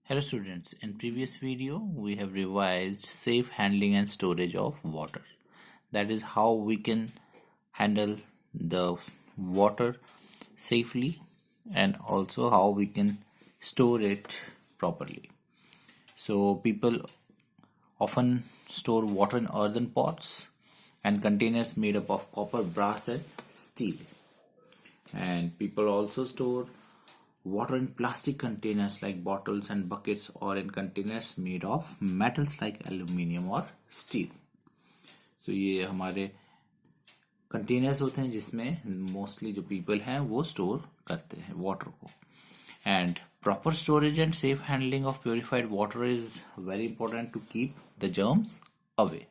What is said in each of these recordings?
Hello students, in previous video we have revised safe handling and storage of water. That is how we can handle the water safely and also how we can store it properly. So people often store water in earthen pots and containers made up of copper, brass and steel. And people also store water in plastic containers like bottles and buckets or in containers made of metals like aluminium or steel. So ये हमारे containers होते हैं जिसमें mostly जो people हैं वो store करते हैं वाटर को. And proper storage and safe handling of purified water is very important to keep the germs away.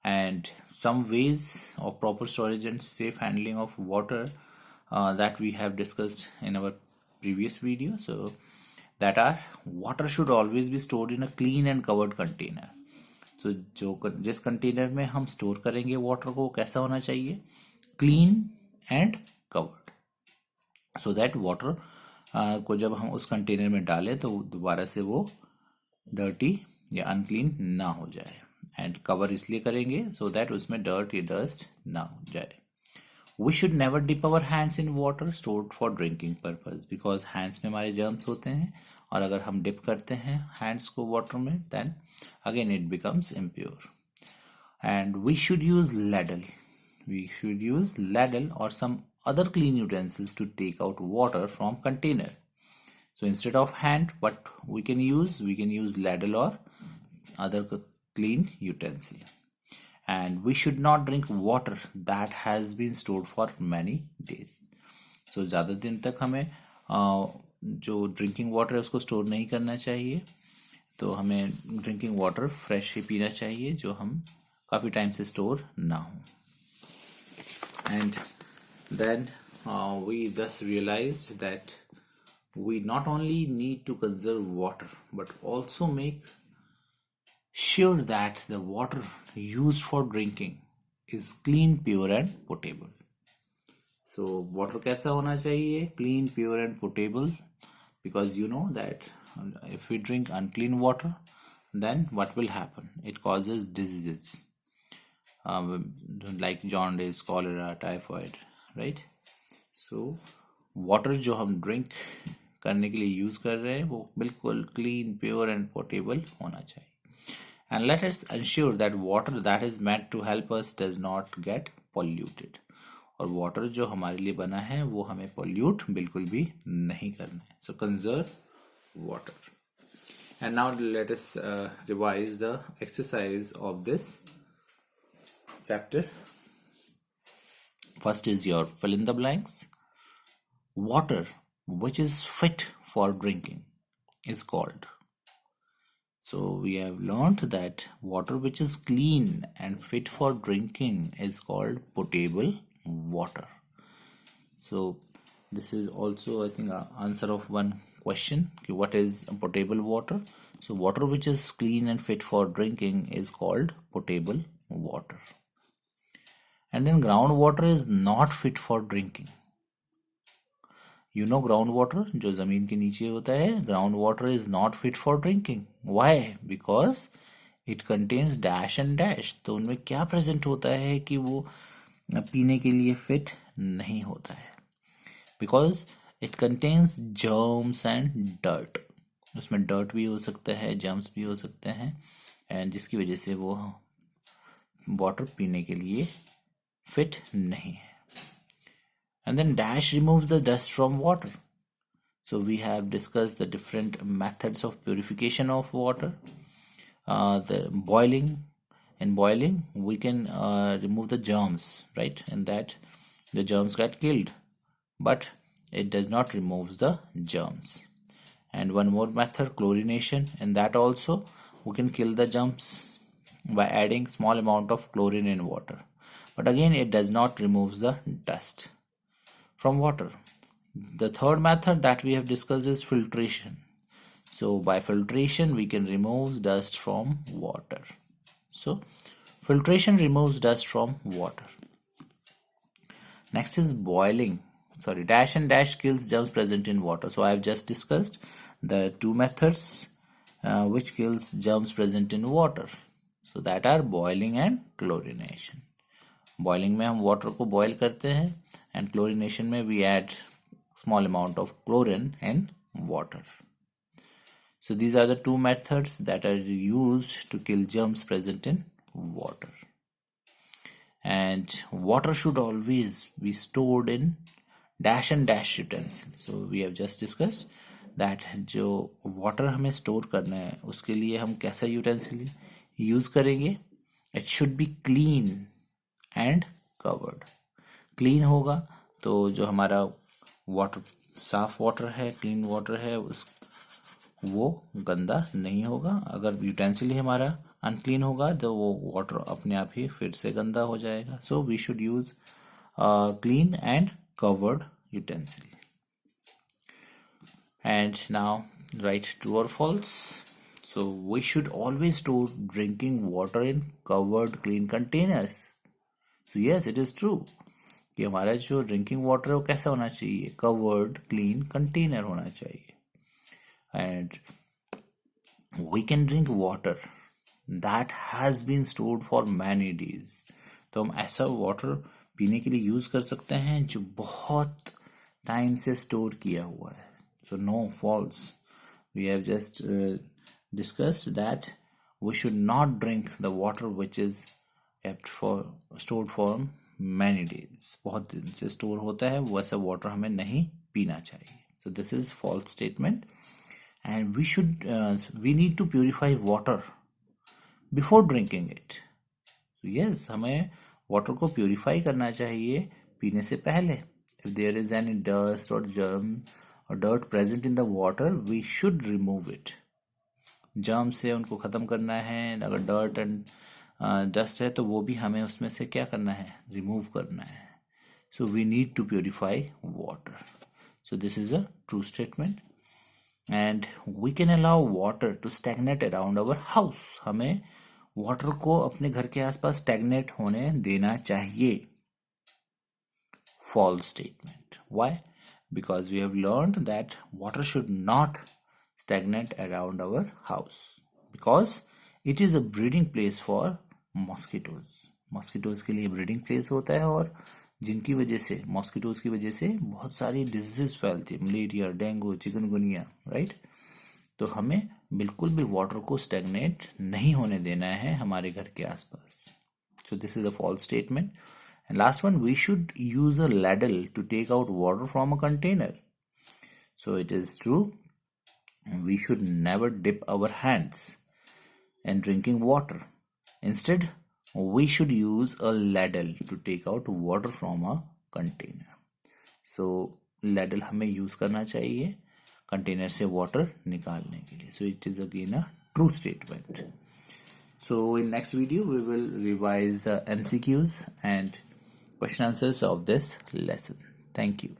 And some ways of proper storage and safe handling of water that we have discussed in our previous video. So that are water should always be stored in a clean and covered container. So जिस container में हम store करेंगे water को कैसा होना चाहिए, clean and covered, so that water को जब हम उस कंटेनर में डालें तो दोबारा से वो डर्टी या अनक्लीन ना हो जाए. एंड कवर इसलिए करेंगे सो दैट उसमें डर्ट या डस्ट ना हो जाए. We should never dip our hands in water stored for drinking purpose because hands में हमारे germs होते हैं और अगर हम dip करते हैं hands को water में then again it becomes impure. And we should use ladle. We should use ladle or some other clean utensils to take out water from container. So instead of hand, what we can use ladle or other clean utensil. And we should not drink water that has been stored for many days. So ज़्यादा दिन तक हमें जो drinking water है उसको store नहीं करना चाहिए. तो हमें ड्रिंकिंग वाटर फ्रेश ही पीना चाहिए जो हम काफ़ी टाइम से स्टोर ना हो. And then we thus realized that we not only need to conserve water but also make sure that the water used for drinking is clean, pure and potable. So water कैसा होना चाहिए? Clean, pure and potable, because you know that if we drink unclean water then what will happen? It causes diseases like jaundice, cholera, typhoid, right? So water जो हम drink करने के लिए use कर रहे हैं वो बिल्कुल clean, pure and potable होना चाहिए. And let us ensure that water that is meant to help us does not get polluted. और water जो हमारे लिए बना है वो हमें pollute बिल्कुल भी नहीं करना है. So conserve water. And now let us revise the exercise of this chapter. First is your fill in the blanks. Water which is fit for drinking is called. So we have learned that water which is clean and fit for drinking is called potable water. So this is also I think an answer of one question. What is potable water? So water which is clean and fit for drinking is called potable water. And then groundwater is not fit for drinking. You know groundwater जो जमीन के नीचे होता है, groundwater is not fit for drinking. Why? Because it contains dash and dash. तो उनमें क्या present होता है कि वो पीने के लिए फिट नहीं होता है. Because it contains germs and dirt. उसमें dirt भी हो सकता है, germs भी हो सकते हैं, and जिसकी वजह से वो water पीने के लिए fit नहीं है. And then dash removes the dust from water. So we have discussed the different methods of purification of water. The boiling. In boiling, we can remove the germs, right? And that the germs get killed, but it does not remove the germs. And one more method, chlorination. In that also, we can kill the germs by adding small amount of chlorine in water. But again, it does not remove the dust from water. The third method that we have discussed is filtration. So by filtration we can remove dust from water. So filtration removes dust from water. Next is boiling. dash and dash kills germs present in water. So I have just discussed the two methods which kills germs present in water. So that are boiling and chlorination. Boiling में हम water को boil करते हैं and chlorination में we add small amount of chlorine in water. So these are the two methods that are used to kill germs present in water. And water should always be stored in dash and dash utensils. So we have just discussed that जो water हमें store करना है उसके लिए हम कैसा utensil use करेंगे. It should be clean and covered. Clean होगा तो जो हमारा water साफ water है, clean water है, वो गंदा नहीं होगा. अगर यूटेंसिल ही हमारा अनक्लीन होगा तो वो वाटर अपने आप ही फिर से गंदा हो जाएगा. So we should use clean and covered utensil. And now write true और false. So we should always store drinking water in covered clean containers. So yes, it is true कि हमारा जो ड्रिंकिंग वाटर है वो कैसा होना चाहिए, covered clean container होना चाहिए. And we can drink water that has been stored for many days. तो हम ऐसा वाटर पीने के लिए यूज कर सकते हैं जो बहुत टाइम से स्टोर किया हुआ है. So no, false. We have just discussed that we should not drink the water which is stored for many days. बहुत दिन से स्टोर होता है वैसा वाटर हमें नहीं पीना चाहिए. So this is false statement. And we need to purify water before drinking it. So yes, हमें water को purify करना चाहिए पीने से पहले. If there is any dust or germ or dirt present in the water, we should remove it. germ से उनको ख़त्म करना है. अगर dirt and dust है तो वो भी हमें उसमें से क्या करना है, remove करना है. So we need to purify water. So this is a true statement. And we can allow water to stagnate around our house. हमें water को अपने घर के आसपास stagnate होने देना चाहिए. False statement. Why? Because we have learned that water should not stagnate around our house because it is a breeding place for mosquitoes. Mosquitoes के लिए breeding place होता है और जिनकी वजह से मॉस्किटोज की वजह से बहुत सारी डिजीजेस फैलती है, मलेरिया, डेंगू, चिकनगुनिया, राइट. तो हमें बिल्कुल भी वाटर को स्टैग्नेट नहीं होने देना है हमारे घर के आसपास. So this is a false statement. And last one, we should use a ladle to take out water from a container. So it is true, we should never dip our hands in drinking water. Instead we should use a ladle to take out water from a container. So ladle हमें use करना चाहिए container से water निकालने के लिए. So it is again a true statement. So in next video we will revise the MCQs and question answers of this lesson. Thank you.